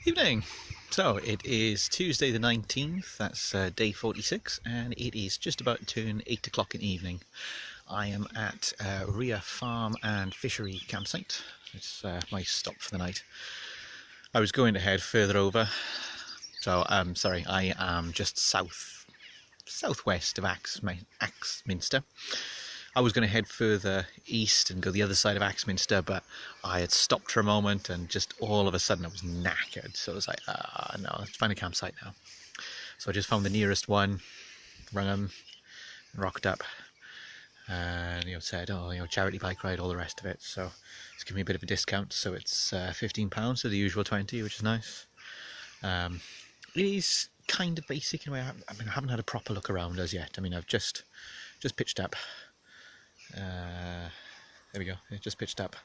Evening. So it is Tuesday the 19th, that's day 46, and it is just about to turn 8 o'clock in the evening. I am at Rhea Farm and Fishery Campsite. It's my stop for the night. I was going to head further over, so sorry, I am just southwest of Axminster. I was going to head further east and go the other side of Axminster, but I had stopped for a moment and just all of a sudden I was knackered. So I was like, no, let's find a campsite now. So I just found the nearest one, rang them, rocked up, and said, charity bike ride, all the rest of it. So it's given me a bit of a discount. So it's £15, so the usual 20, which is nice. It is kind of basic in a way. I haven't had a proper look around as yet. I've just pitched up. There we go, it just pitched up.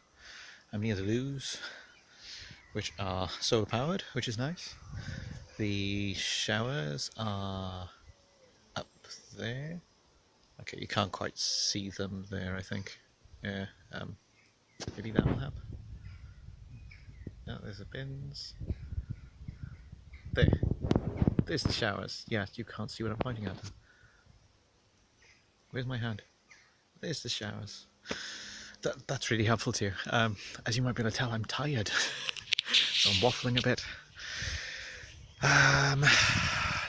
I'm near the loos, which are solar powered, which is nice. The showers are up there. Okay, you can't quite see them there, I think. Yeah, maybe that will help. No, there's the bins. There's the showers. Yeah, you can't see what I'm pointing at. Where's my hand? There's the showers. That's really helpful to you. As you might be able to tell, I'm tired. So I'm waffling a bit.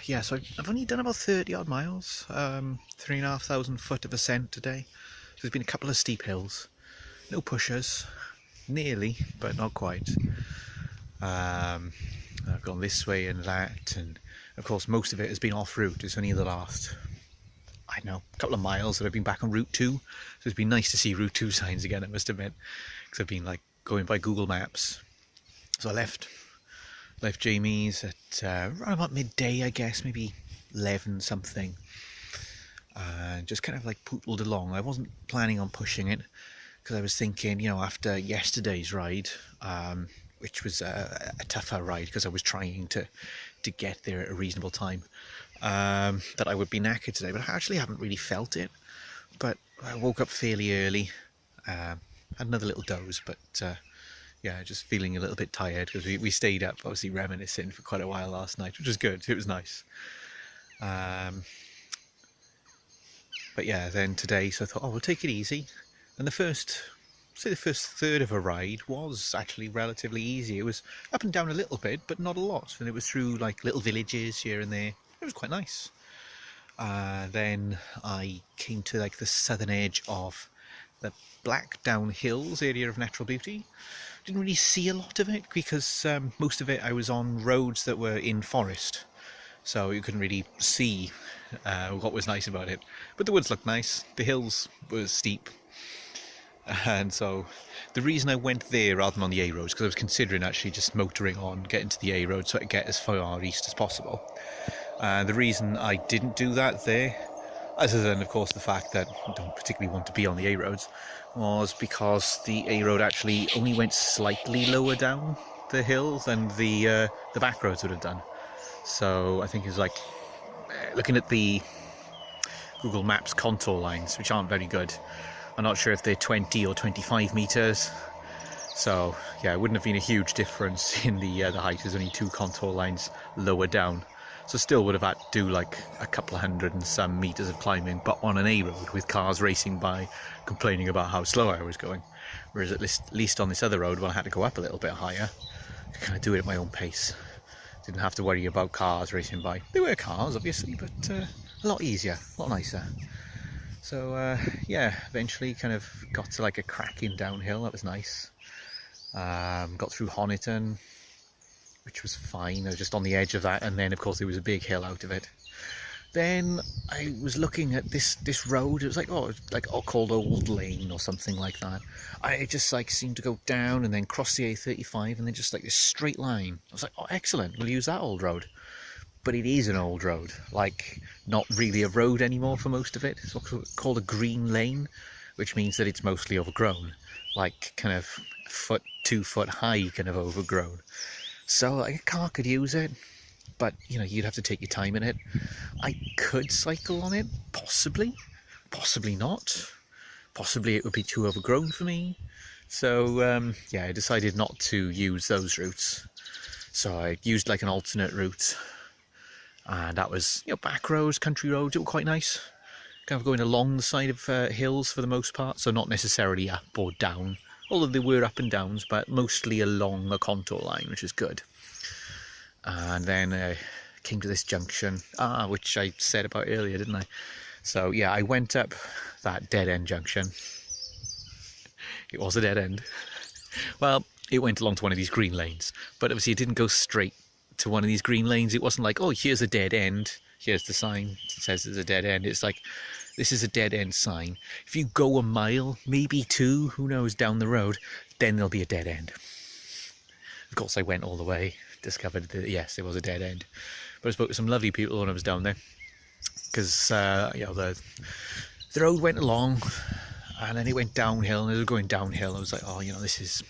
Yeah, so I've only done about 30 odd miles. 3,500 foot of ascent today. So there's been a couple of steep hills. No pushers. Nearly, but not quite. I've gone this way and that, and of course most of it has been off route. It's only the last, I don't know, a couple of miles that I've been back on Route 2. So it's been nice to see Route 2 signs again, I must admit, because I've been like going by Google Maps. So I left Jamie's at around about midday, I guess, maybe 11 something, and just kind of like pootled along. I wasn't planning on pushing it because I was thinking, after yesterday's ride, which was a tougher ride because I was trying to get there at a reasonable time, that I would be knackered today, but I actually haven't really felt it. But I woke up fairly early, had another little doze, but yeah, just feeling a little bit tired because we stayed up obviously reminiscing for quite a while last night, which was good. It was nice. But yeah, then today, so I thought, we'll take it easy. And the first third of a ride was actually relatively easy. It was up and down a little bit, but not a lot. And it was through like little villages here and there. It was quite nice. Then I came to like the southern edge of the Blackdown Hills area of natural beauty. Didn't really see a lot of it because most of it I was on roads that were in forest, so you couldn't really see what was nice about it. But the woods looked nice. The hills were steep. And so the reason I went there rather than on the A roads, because I was considering actually just motoring on, getting to the A road so I could get as far east as possible. The reason I didn't do that there, other than of course the fact that I don't particularly want to be on the A roads, was because the A road actually only went slightly lower down the hill than the back roads would have done. So I think it's like looking at the Google Maps contour lines, which aren't very good. I'm not sure if they're 20 or 25 meters. So yeah, it wouldn't have been a huge difference in the height. There's only 2 contour lines lower down. So still would have had to do like a couple of hundred and some meters of climbing, but on an A road with cars racing by, complaining about how slow I was going. Whereas at least on this other road, when I had to go up a little bit higher, I could kind of do it at my own pace. Didn't have to worry about cars racing by. There were cars, obviously, but a lot easier, a lot nicer. So yeah, eventually kind of got to like a cracking downhill. That was nice. Got through Honiton, which was fine. I was just on the edge of that, and then of course there was a big hill out of it. Then I was looking at this road. It was like called Old Lane or something like that. It just like seemed to go down and then cross the A35 and then just like this straight line. I was like, oh, excellent, we'll use that old road. But it is an old road, like not really a road anymore for most of it. It's what's called a green lane, which means that it's mostly overgrown, like kind of 2 foot high kind of overgrown. So like a car could use it, but you'd have to take your time in it. I could cycle on it, possibly not. Possibly it would be too overgrown for me. So yeah, I decided not to use those routes. So I used like an alternate route, and that was, you know, back roads, country roads. It was quite nice, kind of going along the side of hills for the most part, so not necessarily up or down, although there were up and downs, but mostly along a contour line, which is good. And then came to this junction, which I said about earlier, didn't I? So yeah, I went up that dead end junction. It was a dead end. Well, it went along to one of these green lanes, but obviously it didn't go straight to one of these green lanes. It wasn't like, oh, here's a dead end, here's the sign, it says there's a dead end. It's like, this is a dead end sign. If you go a mile, maybe two, who knows, down the road, then there'll be a dead end. Of course, I went all the way, discovered that yes, there was a dead end. But I spoke to some lovely people when I was down there, because you know, the road went along, and then it went downhill, and as it was going downhill, I was like, oh, you know, this is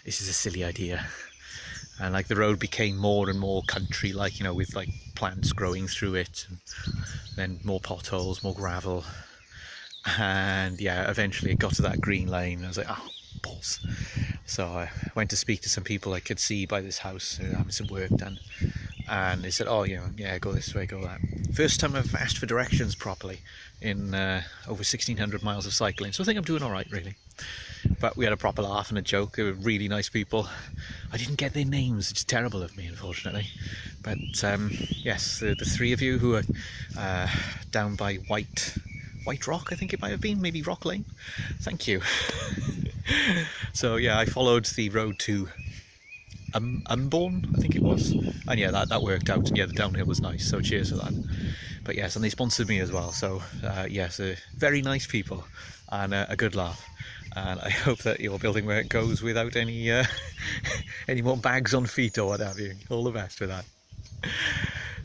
a silly idea. And like the road became more and more country, like, you know, with like plants growing through it, and then more potholes, more gravel. And yeah, eventually it got to that green lane, and I was like, oh, balls. So I went to speak to some people I could see by this house who were having some work done, and they said, oh, you know, yeah, go this way, go that. First time I've asked for directions properly in over 1,600 miles of cycling, so I think I'm doing all right, really. But we had a proper laugh and a joke. They were really nice people. I didn't get their names, it's terrible of me, unfortunately. But yes, the three of you who are down by White Rock, I think it might have been, maybe Rock Lane. Thank you. So yeah, I followed the road to Unborn, I think it was, and yeah, that worked out, and yeah, the downhill was nice, so cheers for that. But yes, and they sponsored me as well, so yes, very nice people, and a good laugh. And I hope that your building work goes without any any more bags on feet or what have you. All the best with that.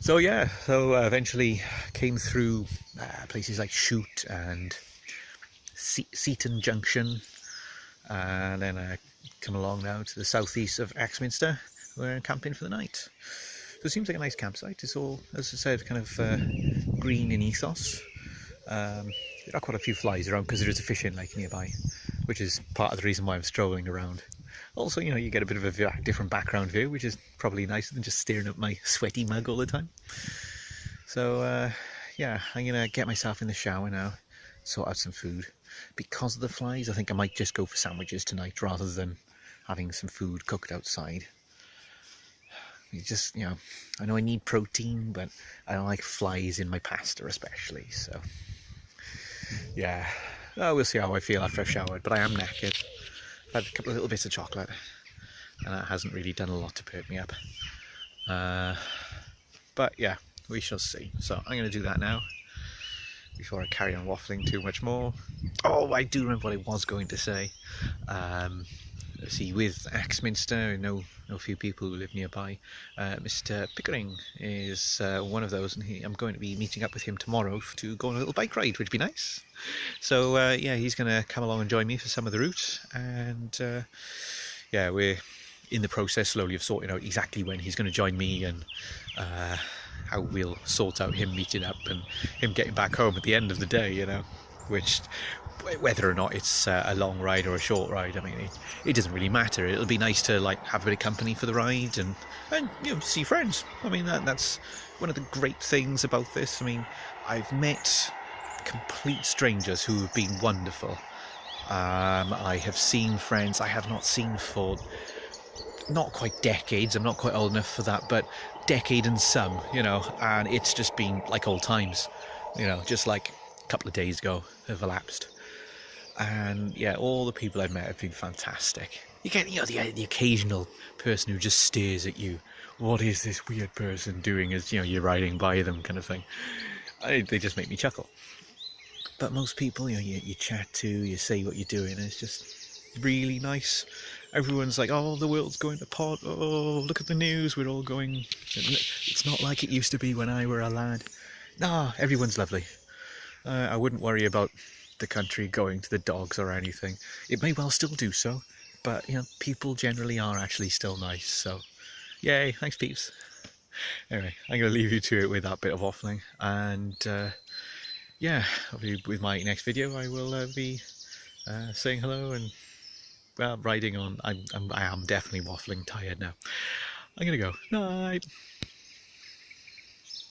So yeah, so eventually came through places like Chute and Seaton Junction, and then I come along now to the southeast of Axminster. We're camping for the night. So it seems like a nice campsite. It's all, as I said, kind of green in ethos. There are quite a few flies around because there is a fishing lake nearby, which is part of the reason why I'm strolling around. Also, you know, you get a bit of a different background view, which is probably nicer than just staring at my sweaty mug all the time. So yeah, I'm gonna get myself in the shower now, sort out some food. Because of the flies, I think I might just go for sandwiches tonight rather than having some food cooked outside. It's just, you know, I know I need protein, but I don't like flies in my pasta especially, so yeah. Oh, we'll see how I feel after I've showered, but I am knackered. I've had a couple of little bits of chocolate, and that hasn't really done a lot to perk me up. But yeah, we shall see. So I'm going to do that now, before I carry on waffling too much more. Oh, I do remember what I was going to say. See, with Axminster, I know a few people who live nearby. Mr. Pickering is one of those, and I'm going to be meeting up with him tomorrow to go on a little bike ride, which would be nice. So yeah, he's going to come along and join me for some of the route, and yeah, we're in the process slowly of sorting out exactly when he's going to join me, and how we'll sort out him meeting up and him getting back home at the end of the day, you know, which, whether or not it's a long ride or a short ride, I mean, it doesn't really matter. It'll be nice to like have a bit of company for the ride, and you know, see friends. I mean, that's one of the great things about this. I mean, I've met complete strangers who have been wonderful. I have seen friends I have not seen for not quite decades. I'm not quite old enough for that, but decade and some, you know, and it's just been like old times, you know, just like a couple of days ago have elapsed. And yeah, all the people I've met have been fantastic. You get, you know, the occasional person who just stares at you. What is this weird person doing as, you know, you're riding by them, kind of thing. They just make me chuckle. But most people, you know, you chat to, you say what you're doing, and it's just really nice. Everyone's like, oh, the world's going to pot, oh, look at the news, we're all going, it's not like it used to be when I were a lad. Nah, everyone's lovely. I wouldn't worry about the country going to the dogs or anything. It may well still do so, but, you know, people generally are actually still nice, so yay, thanks peeps. Anyway, I'm going to leave you to it with that bit of waffling, and yeah, with my next video I will be saying hello and riding on. I am definitely waffling tired now. I'm gonna go. Night.